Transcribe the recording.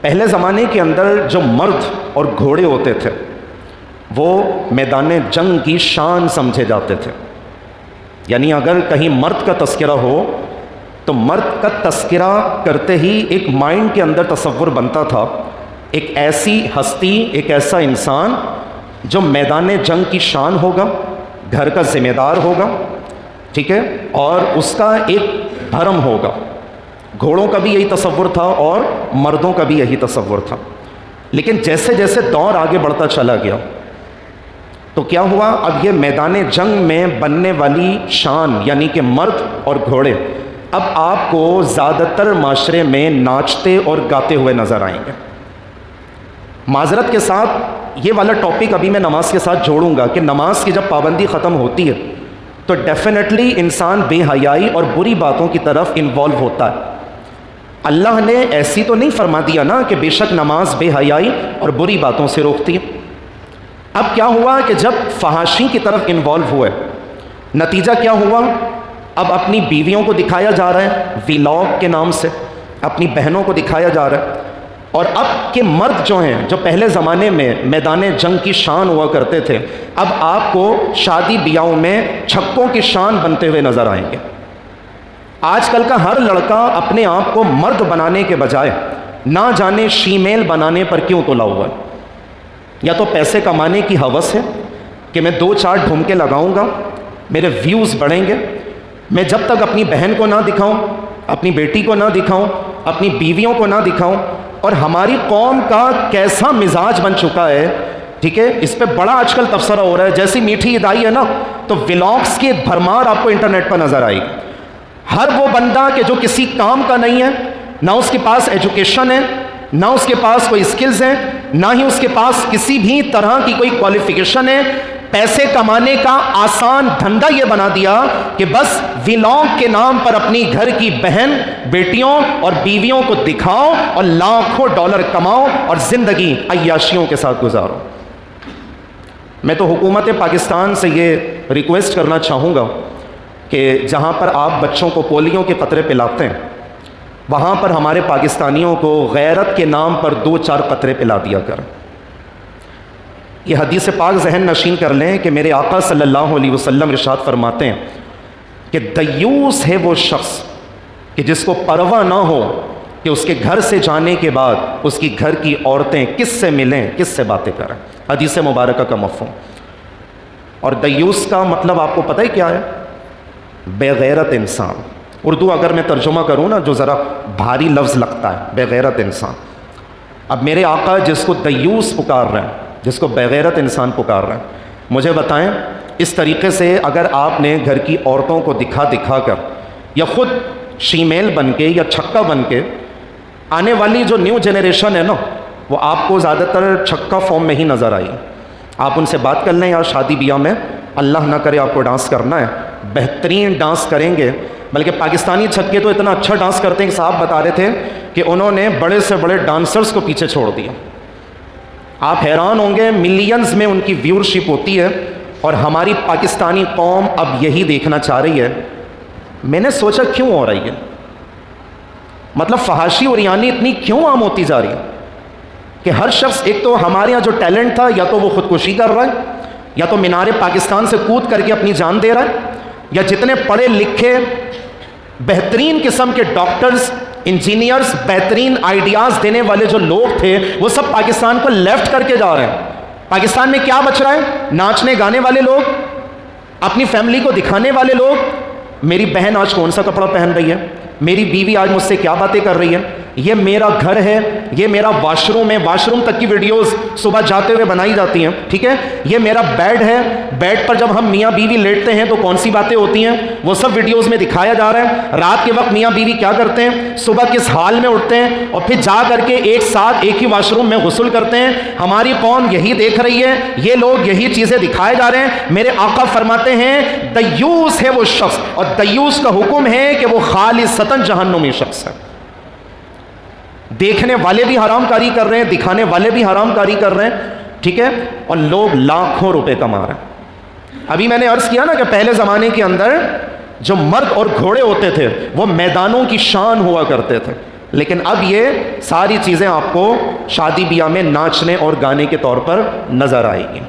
پہلے زمانے کے اندر جو مرد اور گھوڑے ہوتے تھے وہ میدان جنگ کی شان سمجھے جاتے تھے. یعنی اگر کہیں مرد کا تذکرہ ہو تو مرد کا تذکرہ کرتے ہی ایک مائنڈ کے اندر تصور بنتا تھا ایک ایسی ہستی، ایک ایسا انسان جو میدان جنگ کی شان ہوگا، گھر کا ذمہ دار ہوگا، ٹھیک ہے، اور اس کا ایک بھرم ہوگا. گھوڑوں کا بھی یہی تصور تھا اور مردوں کا بھی یہی تصور تھا. لیکن جیسے جیسے دور آگے بڑھتا چلا گیا تو کیا ہوا، اب یہ میدان جنگ میں بننے والی شان یعنی کہ مرد اور گھوڑے اب آپ کو زیادہ تر معاشرے میں ناچتے اور گاتے ہوئے نظر آئیں گے. معذرت کے ساتھ یہ والا ٹاپک ابھی میں نماز کے ساتھ جوڑوں گا کہ نماز کی جب پابندی ختم ہوتی ہے تو ڈیفینیٹلی انسان بے حیائی اور بری باتوں کی طرف انوالو ہوتا ہے. اللہ نے ایسی تو نہیں فرما دیا نا کہ بے شک نماز بے حیائی اور بری باتوں سے روکتی ہے. اب کیا ہوا کہ جب فحاشی کی طرف انوالو ہوئے، نتیجہ کیا ہوا، اب اپنی بیویوں کو دکھایا جا رہا ہے ویلاگ کے نام سے، اپنی بہنوں کو دکھایا جا رہا ہے. اور اب کے مرد جو ہیں، جو پہلے زمانے میں میدان جنگ کی شان ہوا کرتے تھے، اب آپ کو شادی بیاہوں میں چھکوں کی شان بنتے ہوئے نظر آئیں گے. آج کل کا ہر لڑکا اپنے آپ کو مرد بنانے کے بجائے نہ جانے شیمیل بنانے پر کیوں تلا ہوا ہے. یا تو پیسے کمانے کی ہوس ہے کہ میں 2-4 ڈھمکے لگاؤں گا، میرے ویوز بڑھیں گے، میں جب تک اپنی بہن کو نہ دکھاؤں، اپنی بیٹی کو نہ دکھاؤں، اپنی بیویوں کو نہ دکھاؤں. اور ہماری قوم کا کیسا مزاج بن چکا ہے، ٹھیک ہے، اس پہ بڑا آج کل تبصرہ ہو رہا ہے. جیسی میٹھی عید آئی ہے نا تو ولاگس کی بھرمار آپ کو انٹرنیٹ پر نظر آئی. ہر وہ بندہ کہ جو کسی کام کا نہیں ہے، نہ اس کے پاس ایجوکیشن ہے، نہ اس کے پاس کوئی اسکلز ہیں، نہ ہی اس کے پاس کسی بھی طرح کی کوئی کوالیفیکیشن ہے، پیسے کمانے کا آسان دھندا یہ بنا دیا کہ بس ولاگ کے نام پر اپنی گھر کی بہن بیٹیوں اور بیویوں کو دکھاؤ اور لاکھوں ڈالر کماؤ اور زندگی عیاشیوں کے ساتھ گزارو. میں تو حکومت پاکستان سے یہ ریکویسٹ کرنا چاہوں گا کہ جہاں پر آپ بچوں کو پولیو کے قطرے پلاتے ہیں وہاں پر ہمارے پاکستانیوں کو غیرت کے نام پر 2-4 قطرے پلا دیا کریں. یہ حدیث پاک ذہن نشین کر لیں کہ میرے آقا صلی اللہ علیہ وسلم ارشاد فرماتے ہیں کہ دیوس ہے وہ شخص کہ جس کو پرواہ نہ ہو کہ اس کے گھر سے جانے کے بعد اس کی گھر کی عورتیں کس سے ملیں، کس سے باتیں کریں. حدیث مبارکہ کا مفہوم. اور دیوس کا مطلب آپ کو پتہ ہے کیا ہے؟ بے غیرت انسان. اردو اگر میں ترجمہ کروں نا جو ذرا بھاری لفظ لگتا ہے، بے غیرت انسان. اب میرے آقا جس کو دیوس پکار رہے ہیں، جس کو بے غیرت انسان پکار رہے ہیں، مجھے بتائیں اس طریقے سے اگر آپ نے گھر کی عورتوں کو دکھا دکھا کر یا خود شیمیل بن کے یا چھکا بن کے، آنے والی جو نیو جنریشن ہے نا وہ آپ کو زیادہ تر چھکا فارم میں ہی نظر آئی. آپ ان سے بات کر لیں یار شادی بیاہ میں اللہ نہ کرے آپ کو ڈانس کرنا ہے، بہترین ڈانس کریں گے. بلکہ پاکستانی چھکے تو اتنا اچھا ڈانس کرتے ہیں کہ صاحب بتا رہے تھے کہ انہوں نے بڑے سے بڑے ڈانسرز کو پیچھے چھوڑ دیا. آپ حیران ہوں گے ملینز میں ان کی ویورشپ ہوتی ہے. اور ہماری پاکستانی قوم اب یہی دیکھنا چاہ رہی ہے. میں نے سوچا کیوں ہو رہی ہے، مطلب فحاشی اور یعنی اتنی کیوں عام ہوتی جا رہی ہے کہ ہر شخص، ایک تو ہمارے یہاں جو ٹیلنٹ تھا یا تو وہ خودکشی کر رہا ہے یا تو مینار پاکستان سے کود کر کے اپنی جان دے رہا ہے، یا جتنے پڑھے لکھے بہترین قسم کے ڈاکٹرز، انجینئرز، بہترین آئیڈیاز دینے والے جو لوگ تھے وہ سب پاکستان کو لیفٹ کر کے جا رہے ہیں. پاکستان میں کیا بچ رہا ہے؟ ناچنے گانے والے لوگ، اپنی فیملی کو دکھانے والے لوگ. میری بہن آج کون سا کپڑا پہن رہی ہے، میری بیوی آج مجھ سے کیا باتیں کر رہی ہے، یہ میرا گھر ہے، یہ میرا واش روم ہے، واش روم تک کی ویڈیوز صبح جاتے ہوئے بنائی جاتی ہیں، ٹھیک ہے، یہ میرا بیڈ ہے، بیڈ پر جب ہم میاں بیوی لیٹتے ہیں تو کون سی باتیں ہوتی ہیں وہ سب ویڈیوز میں دکھایا جا رہا ہے. رات کے وقت میاں بیوی کیا کرتے ہیں، صبح کس حال میں اٹھتے ہیں اور پھر جا کر کے ایک ساتھ ایک ہی واش روم میں غسل کرتے ہیں. ہماری قوم یہی دیکھ رہی ہے، یہ لوگ یہی چیزیں دکھائے جا رہے ہیں. میرے آقا فرماتے ہیں دیوس ہے وہ شخص، اور دیوس کا حکم ہے کہ وہ خالصتاً جہنمی شخص ہے. دیکھنے والے بھی حرام کاری کر رہے ہیں، دکھانے والے بھی حرام کاری کر رہے ہیں، ٹھیک ہے، اور لوگ لاکھوں روپے کما رہے ہیں. ابھی میں نے عرض کیا نا کہ پہلے زمانے کے اندر جو مرد اور گھوڑے ہوتے تھے وہ میدانوں کی شان ہوا کرتے تھے. لیکن اب یہ ساری چیزیں آپ کو شادی بیاہ میں ناچنے اور گانے کے طور پر نظر آئے گی.